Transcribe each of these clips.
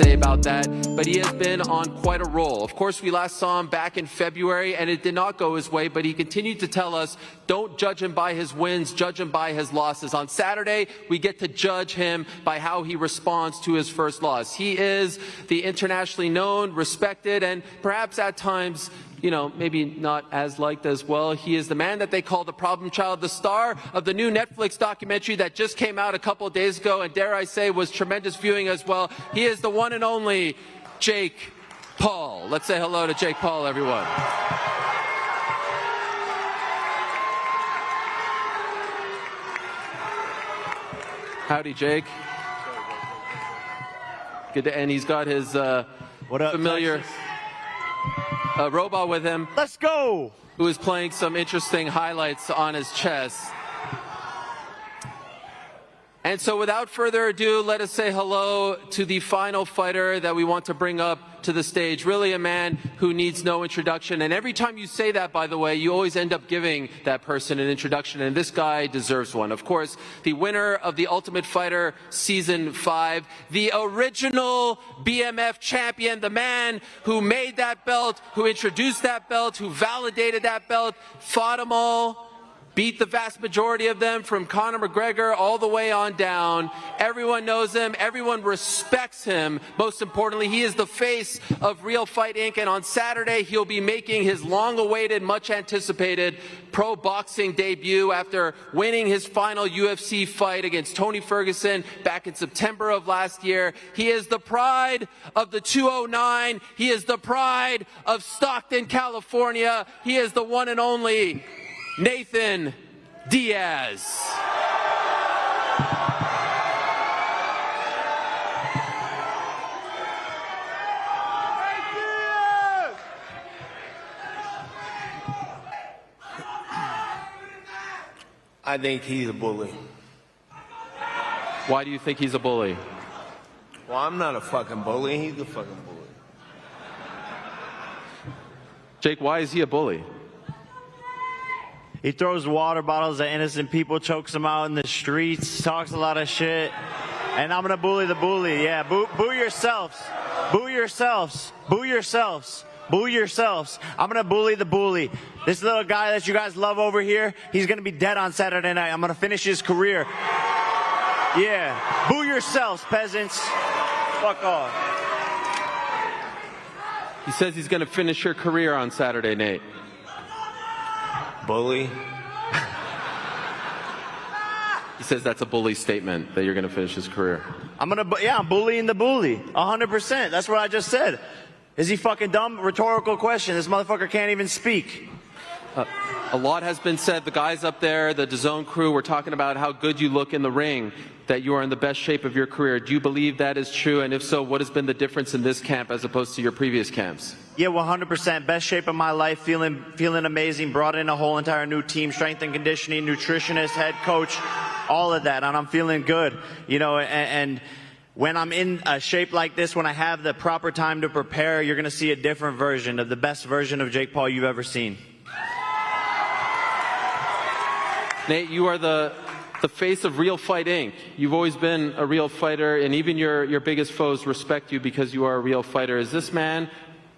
say about that, but he has been on quite a roll. Of course, we last saw him back in February, and it did not go his way, but he continued to tell us, don't judge him by his wins, judge him by his losses. On Saturday, we get to judge him by how he responds to his first loss. He is the internationally known, respected, and perhaps at times, you know, maybe not as liked as well. He is the man that they call the problem child, the star of the new Netflix documentary that just came out a couple of days ago, and dare I say was tremendous viewing as well. He is the one and only Jake Paul. Let's say hello to Jake Paul, everyone. Howdy, Jake. Good to, and he's got his what up, familiar Texas? Robot with him. Let's go! Who is playing some interesting highlights on his chest. And so without further ado, let us say hello to the final fighter that we want to bring up to the stage. Really a man who needs no introduction. And every time you say that, by the way, you always end up giving that person an introduction. And this guy deserves one. Of course, the winner of The Ultimate Fighter Season 5, the original BMF champion, the man who made that belt, who introduced that belt, who validated that belt, fought them all, beat the vast majority of them from Conor McGregor all the way on down. Everyone knows him. Everyone respects him. Most importantly, he is the face of Real Fight Inc. And on Saturday, he'll be making his long-awaited, much-anticipated pro boxing debut after winning his final UFC fight against Tony Ferguson back in September of last year. He is the pride of the 209. He is the pride of Stockton, California. He is the one and only Nathan Diaz. I think he's a bully. Why do you think he's a bully? Well, I'm not a fucking bully. He's a fucking bully. Jake, why is he a bully? He throws water bottles at innocent people, chokes them out in the streets, talks a lot of shit. And I'm gonna bully the bully. Yeah, boo yourselves. Boo yourselves. Boo yourselves. Boo yourselves. I'm gonna bully the bully. This little guy that you guys love over here, he's gonna be dead on Saturday night. I'm gonna finish his career. Yeah. Boo yourselves, peasants. Fuck off. He says he's gonna finish your career on Saturday, Nate. Bully. He says that's a bully statement, that you're going to finish his career. I'm bullying the bully. 100%. That's what I just said. Is he fucking dumb? Rhetorical question. This motherfucker can't even speak. A lot has been said. The guys up there, the DAZN crew, were talking about how good you look in the ring, that you are in the best shape of your career. Do you believe that is true? And if so, what has been the difference in this camp as opposed to your previous camps? Yeah, 100%. Best shape of my life, feeling amazing. Brought in a whole entire new team, strength and conditioning, nutritionist, head coach, all of that. And I'm feeling good, you know, and when I'm in a shape like this, when I have the proper time to prepare, you're going to see a different version of the best version of Jake Paul you've ever seen. Nate, you are the face of Real Fight Inc. You've always been a real fighter, and even your biggest foes respect you because you are a real fighter. Is this man,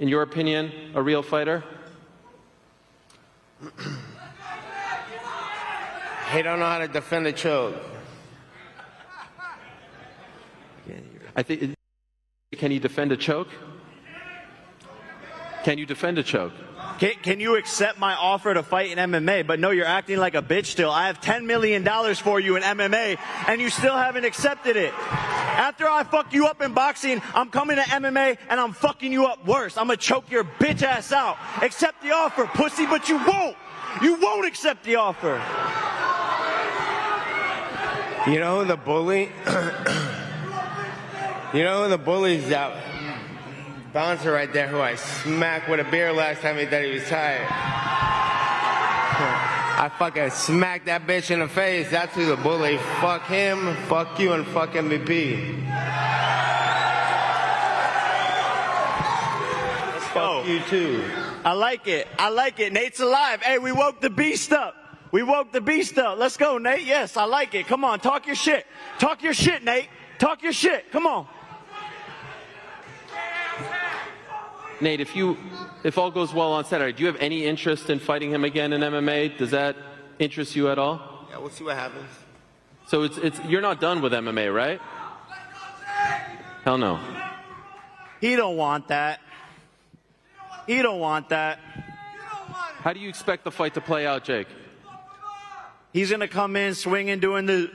in your opinion, a real fighter? He don't know how to defend a choke. I think. Can he defend a choke? Can you defend a choke? Can you accept my offer to fight in MMA? But no, you're acting like a bitch still. I have $10 million for you in MMA, and you still haven't accepted it. After I fuck you up in boxing, I'm coming to MMA, and I'm fucking you up worse. I'm going to choke your bitch ass out. Accept the offer, pussy, but you won't. You won't accept the offer. You know who the bully? You know who the bully's that bouncer right there who I smacked with a beer last time he thought he was tired. I fucking smacked that bitch in the face. That's who the bully. Fuck him, fuck you, and fuck MVP. Fuck you too. I like it. I like it. Nate's alive. Hey, we woke the beast up. We woke the beast up. Let's go, Nate. Yes, I like it. Come on, talk your shit. Talk your shit, Nate. Talk your shit. Come on. Nate, if all goes well on Saturday, do you have any interest in fighting him again in MMA? Does that interest you at all? Yeah, we'll see what happens. So you're not done with MMA, right? Hell no. He don't want that. He don't want that. How do you expect the fight to play out, Jake? He's going to come in swinging, doing the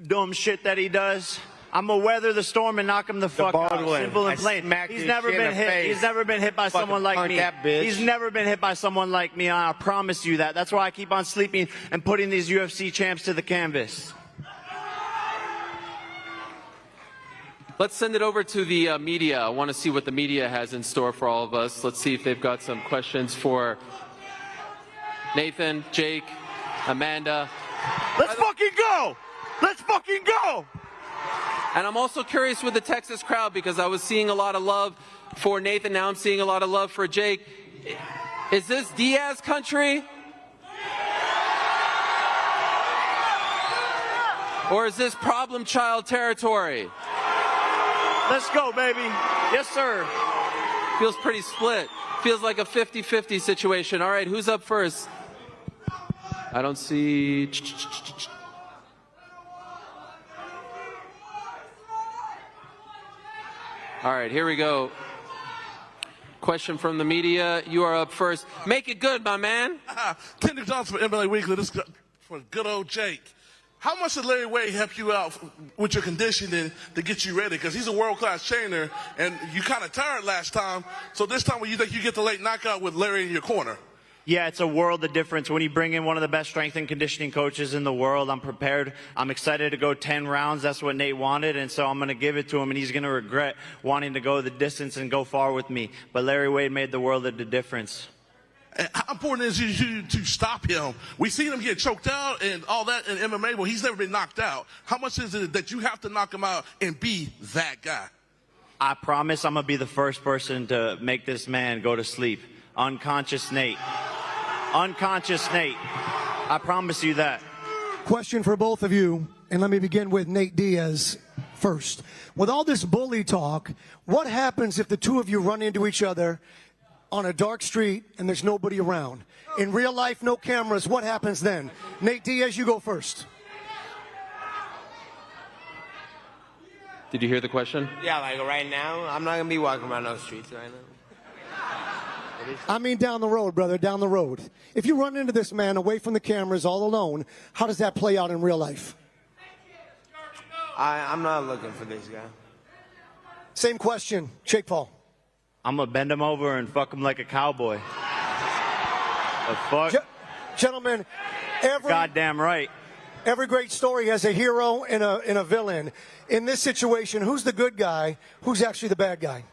dumb shit that he does. I'm going to weather the storm and knock him the fuck out. Simple and plain. He's never been hit. He's never been hit by someone like me. He's never been hit by someone like me, and I promise you that. That's why I keep on sleeping and putting these UFC champs to the canvas. Let's send it over to the media. I want to see what the media has in store for all of us. Let's see if they've got some questions for Nathan, Jake, Amanda. Let's fucking go! Let's fucking go! And I'm also curious with the Texas crowd because I was seeing a lot of love for Nathan. Now I'm seeing a lot of love for Jake. Is this Diaz country? Or is this problem child territory? Let's go, baby. Yes, sir. Feels pretty split. Feels like a 50-50 situation. All right, who's up first? I don't see... All right, here we go. Question from the media. You are up first. Make it good, my man. Kendrick Johnson for MLA Weekly. This is for good old Jake. How much did Larry Wade help you out with your conditioning to get you ready? Because he's a world-class trainer, and you kind of tired last time. So this time, you think you get the late knockout with Larry in your corner? Yeah, it's a world of difference when you bring in one of the best strength and conditioning coaches in the world. I'm prepared. I'm excited to go 10 rounds. That's what Nate wanted, and so I'm going to give it to him, and he's going to regret wanting to go the distance and go far with me. But Larry Wade made the world of the difference. And how important is it to stop him? We've seen him get choked out and all that in MMA. Well, he's never been knocked out. How much is it that you have to knock him out and be that guy? I promise I'm going to be the first person to make this man go to sleep. Unconscious Nate. Unconscious Nate. I promise you that. Question for both of you, and let me begin with Nate Diaz first. With all this bully talk, what happens if the two of you run into each other on a dark street and there's nobody around? In real life, no cameras, what happens then? Nate Diaz, you go first. Did you hear the question? Yeah, like right now, I'm not going to be walking around those streets right now. I mean down the road, brother, down the road. If you run into this man away from the cameras all alone, how does that play out in real life? I'm not looking for this guy. Same question, Jake Paul. I'm going to bend him over and fuck him like a cowboy. The fuck? Gentlemen, Goddamn right. every great story has a hero and a villain. In this situation, who's the good guy? Who's actually the bad guy?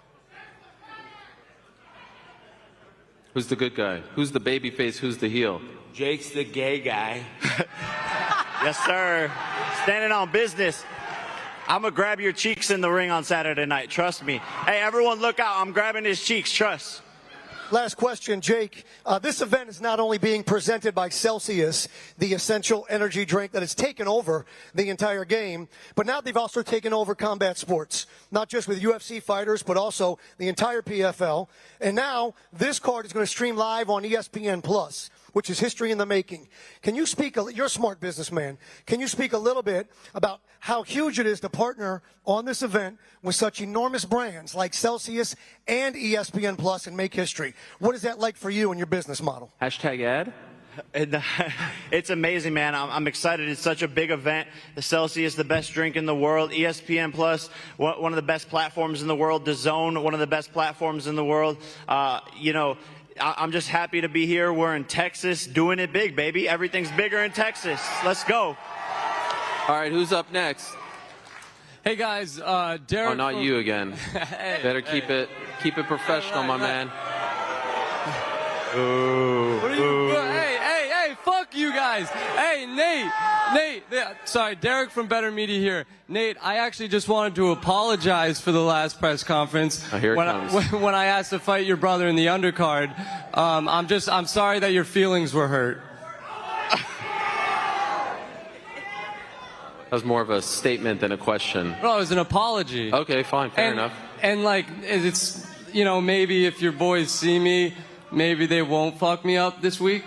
Who's the good guy? Who's the baby face? Who's the heel? Jake's the gay guy. Yes, sir. Standing on business. I'm going to grab your cheeks in the ring on Saturday night. Trust me. Hey, everyone look out. I'm grabbing his cheeks. Trust. Last question, Jake. This event is not only being presented by Celsius, the essential energy drink that has taken over the entire game, but now they've also taken over combat sports, not just with UFC fighters, but also the entire PFL. And now this card is going to stream live on ESPN Plus, which is history in the making. Can you speak, you're a smart businessman, can you speak a little bit about how huge it is to partner on this event with such enormous brands like Celsius and ESPN Plus and make history? What is that like for you and your business model? Hashtag ad? It's amazing, man. I'm excited. It's such a big event. The Celsius, the best drink in the world. ESPN Plus, one of the best platforms in the world. DAZN, one of the best platforms in the world. I'm just happy to be here. We're in Texas doing it big, baby. Everything's bigger in Texas. Let's go. All right, who's up next? Hey guys, Derek. Oh, not you again. Hey, Better keep it professional, my man. Hey, fuck you guys. Hey, Nate, sorry, Derek from Better Media here. Nate, I actually just wanted to apologize for the last press conference. Oh, here it comes. When I asked to fight your brother in the undercard. I'm sorry that your feelings were hurt. That was more of a statement than a question. No, it was an apology. Okay, fine, fair enough. And like, it's, you know, maybe if your boys see me, maybe they won't fuck me up this week.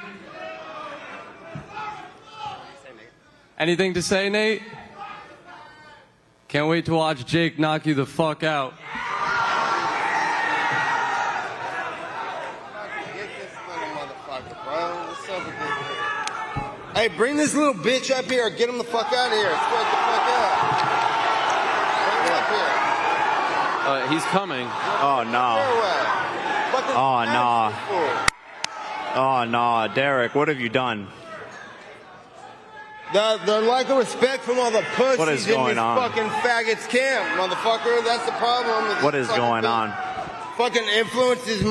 Anything to say, Nate? Can't wait to watch Jake knock you the fuck out. Hey, bring this little bitch up here. Get him the fuck out of here. Spread the fuck out. Bring him up here. He's coming. Oh, no. Oh, no. Oh, no. Derek, what have you done? The lack of respect from all the pussies What is in going this on? fucking faggots camp, motherfucker. That's the problem. What is going on? Fucking influences.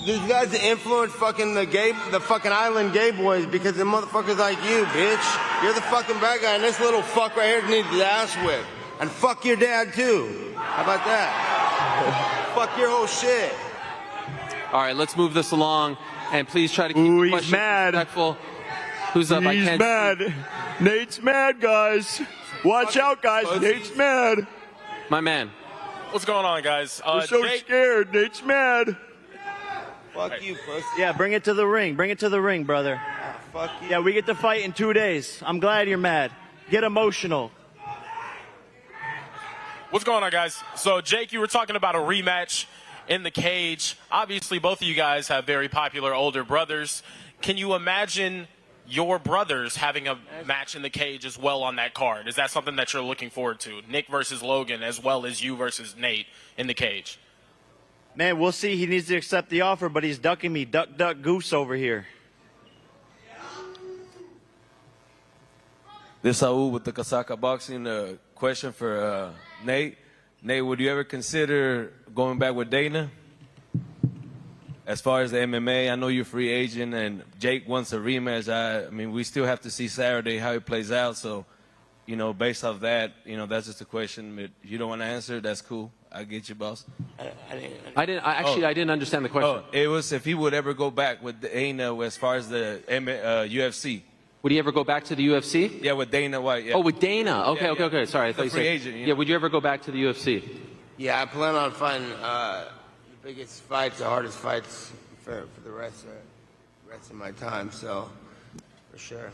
These guys influence fucking the fucking island gay boys because the motherfuckers like you, bitch. You're the fucking bad guy, and this little fuck right here needs his ass whipped. And fuck your dad too. How about that? Fuck your whole shit. All right, let's move this along, and please try to keep Ooh, the he's questions mad. respectful. Who's up? I He's can't mad. see. Nate's mad, guys. Watch out, guys. Nate's mad. My man. What's going on, guys? We're so Jake, scared. Nate's mad. Fuck you, pussy. Yeah, bring it to the ring. Bring it to the ring, brother. Fuck you. Yeah, we get to fight in 2 days. I'm glad you're mad. Get emotional. what's going on, guys? So, Jake, you were talking about a rematch in the cage. Obviously, both of you guys have very popular older brothers. Can you imagine your brothers having a match in the cage as well on that card? Is that something that you're looking forward to? Nick versus Logan, as well as you versus Nate in the cage. Man, we'll see. He needs to accept the offer, but he's ducking me. Duck, duck, goose over here. This is Saul with the Kasaka Boxing. Question for Nate. Nate, would you ever consider going back with Dana? As far as the MMA, I know you're a free agent, and Jake wants a rematch. I mean, we still have to see Saturday how it plays out. So, you know, based off that, you know, that's just a question. If you don't want to answer, that's cool. I get you, boss. I didn't understand the question. Oh, it was if he would ever go back with Dana as far as the UFC. Would he ever go back to the UFC? Yeah, with Dana White. Yeah. Oh, with Dana. Okay, Yeah, okay. Sorry, I thought you free said. agent, you know? Yeah, would you ever go back to the UFC? Yeah, I plan on fighting the biggest fights, the hardest fights for the rest of my time. So, for sure.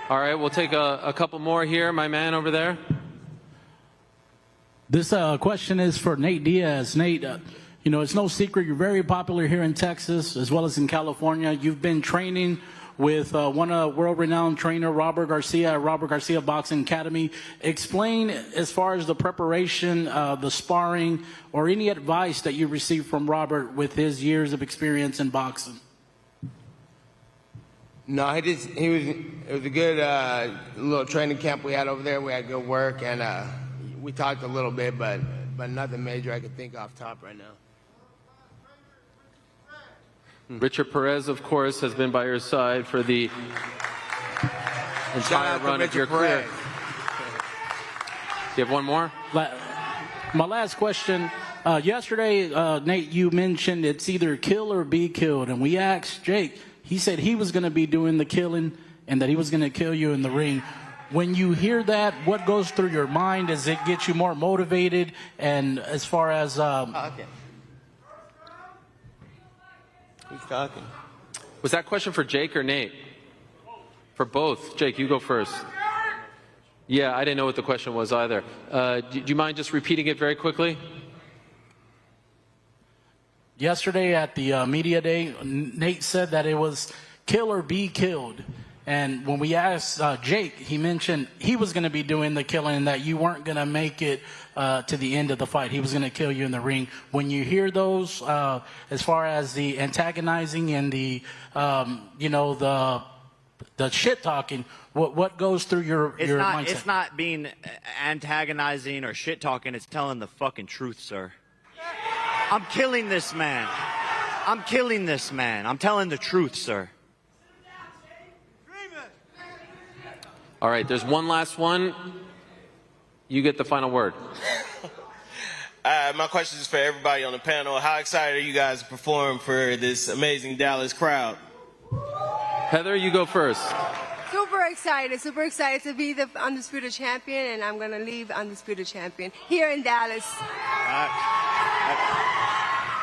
All right, we'll take a couple more here. My man over there. This question is for Nate Diaz. Nate, you know, it's no secret you're very popular here in Texas as well as in California. You've been training with one world-renowned trainer, Robert Garcia, at Robert Garcia Boxing Academy. Explain, as far as the preparation, the sparring, or any advice that you received from Robert with his years of experience in boxing. No, it was a good little training camp we had over there. We had good work, and we talked a little bit, but nothing major I could think off top right now. Richard Perez, of course, has been by your side for the entire run of your career. You have one more? My last question. Yesterday, Nate, you mentioned it's either kill or be killed. And we asked Jake. He said he was going to be doing the killing and that he was going to kill you in the ring. When you hear that, what goes through your mind? Does it get you more motivated? And as far as... Okay. Who's talking? Was that question for Jake or Nate? For both. Jake, you go first. Yeah, I didn't know what the question was either. Do you mind just repeating it very quickly? Yesterday at the media day, Nate said that it was kill or be killed. And when we asked Jake, he mentioned he was going to be doing the killing and that you weren't going to make it to the end of the fight. He was going to kill you in the ring. When you hear those, as far as the antagonizing and the, you know, the shit talking, what goes through your mindset? It's not being antagonizing or shit talking. It's telling the fucking truth, sir. I'm killing this man. I'm killing this man. I'm telling the truth, sir. All right, there's one last one. You get the final word. My question is for everybody on the panel. How excited are you guys to perform for this amazing Dallas crowd? Heather, you go first. Super super excited to be the undisputed champion, and I'm gonna leave undisputed champion here in Dallas.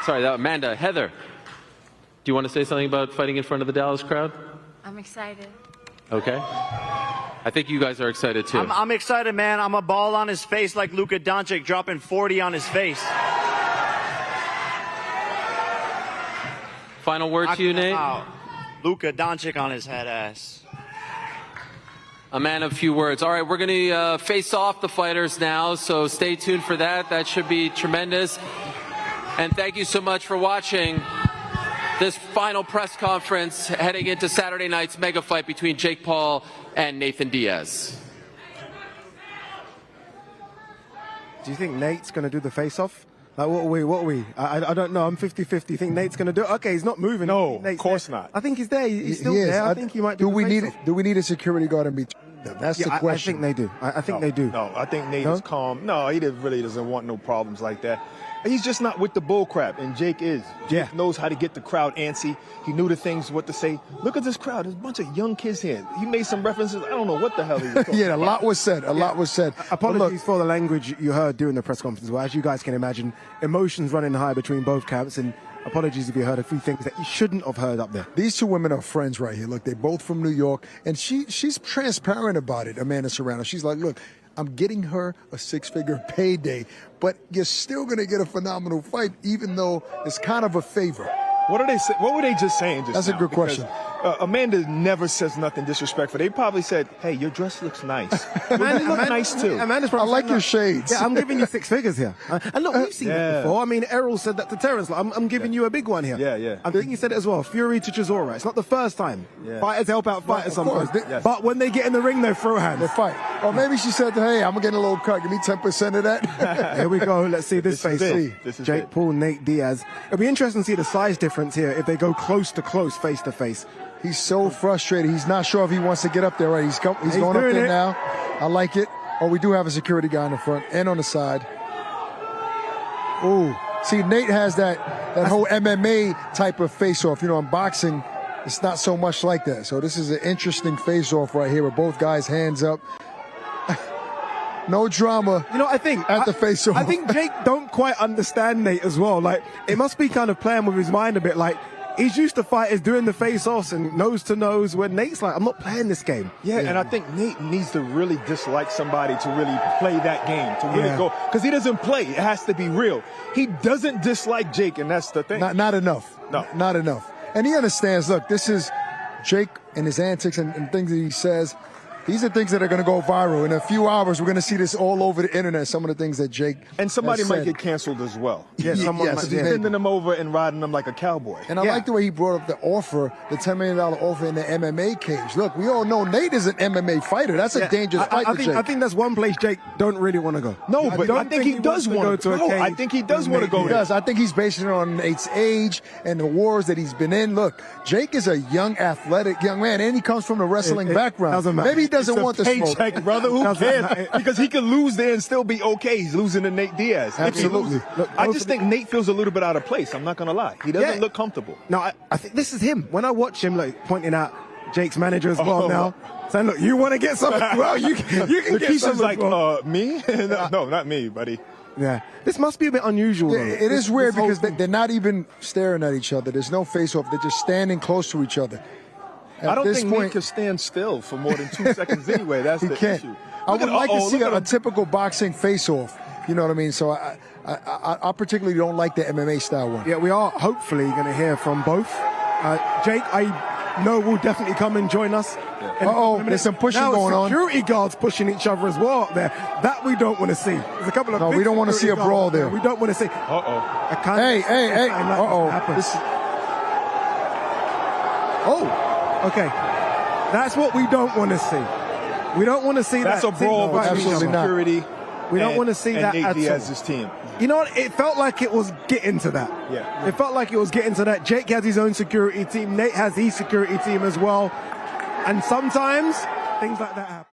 Sorry, Amanda, Heather, do you want to say something about fighting in front of the Dallas crowd? I'm excited. Okay. I think you guys are excited too. I'm excited, man. I'm a ball on his face like Luka Doncic dropping 40 on his face. Final word to you, Nate? Luka Doncic on his head ass. A man of few words. All right, we're going to face off the fighters now, so stay tuned for that. That should be tremendous. And thank you so much for watching this final press conference heading into Saturday night's mega fight between Jake Paul and Nathan Diaz. Do you think Nate's going to do the face-off? Like, what are we? I don't know. I'm 50-50. You think Nate's going to do it? Okay, he's not moving. No, Nate's of course there. not. I think he's there. He's still He is. there. I think he might do Do we need a security guard in between them? That's the question. I think they do. I think they do. No, I think Nate is calm. No, he really doesn't want no problems like that. He's just not with the bull crap, and Jake is. Jake knows how to get the crowd antsy. He knew the things, what to say. Look at this crowd. There's a bunch of young kids here. He made some references. I don't know what the hell he was talking Yeah, about. a lot was said. A lot was said. Apologies for the language you heard during the press conference. Well, as you guys can imagine, emotions running high between both camps, and apologies if you heard a few things that you shouldn't have heard up there. These two women are friends right here. Look, they're both from New York, and she's transparent about it, Amanda Serrano. She's like, look, I'm getting her a six-figure payday, but you're still going to get a phenomenal fight, even though it's kind of a favor. What were they just saying just That's now? a good Because, question. Amanda never says nothing disrespectful. They probably said, hey, your dress looks nice. You look nice, too. Amanda's I probably like saying, your look, shades. Yeah, I'm giving you six figures here. And look, we've seen it before. I mean, Errol said that to Terrence. Like, I'm giving you a big one here. Yeah. I think he said it as well. Fury to Chisora. It's not the first time. Yeah. Fighters help out fighters Of course. sometimes. But when they get in the ring, they throw hands. They fight. Or maybe she said, hey, I'm getting a little cut. Give me 10% of that. Here we go. Let's see this face. This is Jake it. Paul, Nate Diaz. It'll be interesting to see the size difference here if they go close to close, face to face. He's so frustrated. He's not sure if he wants to get up there. Right? He's going up there now. I like it. Oh, we do have a security guy in the front and on the side. Oh, see, Nate has that whole MMA type of face-off. You know, in boxing, it's not so much like that. So this is an interesting face-off right here with both guys hands up. No drama. You know, I think at the face-off. I think Jake don't quite understand Nate as well. Like, it must be kind of playing with his mind a bit. Like, he's used to fighters doing the face-offs and nose to nose. Where Nate's like, I'm not playing this game. Yeah, and I think Nate needs to really dislike somebody to really play that game, to really go. Because he doesn't play. It has to be real. He doesn't dislike Jake, and that's the thing. Not enough. No. Not enough. And he understands, look, this is Jake and his antics and things that he says. These are things that are going to go viral. In a few hours, we're going to see this all over the internet, some of the things that Jake And somebody has might said. get canceled as well. Yeah, someone Yes, might he's get- bending them over and riding them like a cowboy. And I like the way he brought up the offer, the $10 million offer in the MMA cage. Look, we all know Nate is an MMA fighter. That's a dangerous fight for Jake. I think that's one place Jake don't really want to go. No, but I think he does want to go to a cage. I think he does want to go He there. does. I think he's basing it on Nate's age and the wars that he's been in. Look, Jake is a young, athletic young man, and he comes from a wrestling background. doesn't matter. Maybe he doesn't It's a want the smoke. paycheck, brother. Who cares? Because he could lose there and still be okay. He's losing to Nate Diaz. If he Absolutely. loses- Look, I both just of think Nate feels a little bit out of place. I'm not going to lie. He doesn't look comfortable. No, I think this is him. When I watch him, like, pointing out Jake's manager as well now, saying, look, you want to get something? Well, you can get Keisha's something. like, me? No, not me, buddy. Yeah. This must be a bit unusual, though. It is weird This whole because thing. they're not even staring at each other. There's no face-off. They're just standing close to each other. At I don't this think point, Nate can stand still for more than 2 seconds anyway. That's he the can't. issue. I Look would at- like to see look at a him. typical boxing face-off. You know what I mean? So I particularly don't like the MMA style one. Yeah, we are hopefully going to hear from both. Jake, I know will definitely come and join us. Uh-oh, there's some pushing now going on. Security guards pushing each other as well up there. That we don't want to see. There's a couple of No, big we don't want to see a security brawl guards up there. We don't want to see. Uh-oh. Hey. Uh-oh. Oh, okay. That's what we don't want to see. We don't want to see That's that. a brawl team fight between each other. security. We don't want to see and that Nate at Diaz's all. team. You know what? It felt like it was getting to that. Yeah. It felt like it was getting to that. Jake has his own security team. Nate has his security team as well. And sometimes things like that happen.